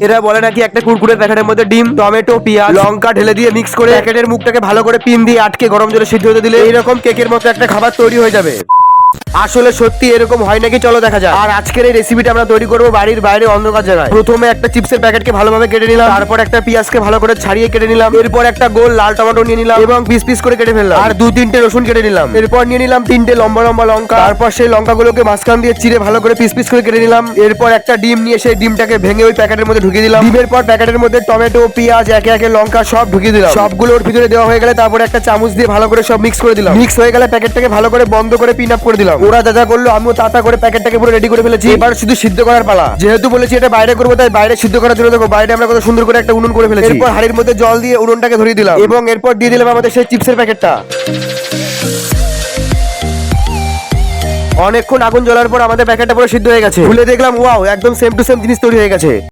এরা বলে নাকি একটা কুরকুরের প্যাকেটের মধ্যে ডিম, টমেটো, পেঁয়াজ, লঙ্কা ঢেলে দিয়ে মিক্স করে প্যাকেটের মুখটাকে ভালো করে পিন দিয়ে আটকে গরম জলে সিদ্ধ হতে দিলে এইরকম কেকের মতো একটা খাবার তৈরি হয়ে যাবে। আসলে সত্যি এরকম হয় নাকি চলো দেখা যাক। আর আজকের এই রেসিপিটা আমরা তৈরি করবো বাড়ির বাইরে অন্ধকার জায়গায়। প্রথমে একটা চিপসের প্যাকেটকে ভালোভাবে কেটে নিলাম, তারপর একটা পেঁয়াজকে ভালো করে ছাড়িয়ে কেটে নিলাম, এরপর একটা গোল লাল টমেটো নিয়ে নিলাম এবং পিস পিস করে কেটে ফেললাম, আর 2-3টে রসুন কেটে নিলাম। এরপর নিয়ে নিলাম 3টে লম্বা লম্বা লঙ্কা, তারপর সেই লঙ্কাগুলোকে মাঝখান দিয়ে চিড়ে ভালো করে পিস পিস করে কেটে নিলাম। এরপর একটা ডিম নিয়ে সেই ডিমটাকে ভেঙে ওই প্যাকেটের মধ্যে ঢুকিয়ে দিলাম। ডিমের পর প্যাকেটের মধ্যে টমেটো, পেঁয়াজ, একে একে লঙ্কা সব ঢুকিয়ে দিলাম। সবগুলো ওর ভিতরে দেওয়া হয়ে গেলে তারপর একটা চামচ দিয়ে ভালো করে সব মিক্স করে দিলাম। মিক্স হয়ে গেলে প্যাকেটটাকে ভালো করে বন্ধ করে পিন আপ করে দিলাম। ওরা যা করলো আমিও তা করে প্যাকেটটাকে পুরো রেডি করে ফেলেছি। এবার শুধু সিদ্ধ করার পালা। যেহেতু বলেছি এটা বাইরে করবো তাই বাইরে সিদ্ধ করার জন্য দেখো বাইরে আমরা কত সুন্দর করে একটা উনুন করে ফেলেছি। এরপর হাড়ির মধ্যে জল দিয়ে উনুনটাকে ধরিয়ে দিলাম এবং এরপর দিয়ে দিলাম আমাদের সেই চিপসের প্যাকেটটা। অনেকক্ষণ আগুন জ্বলার পর আমাদের প্যাকেটটা পুরো সিদ্ধ হয়ে গেছে। খুলে দেখলাম ওয়াও, একদম সেম টু সেম জিনিস তৈরি হয়ে গেছে।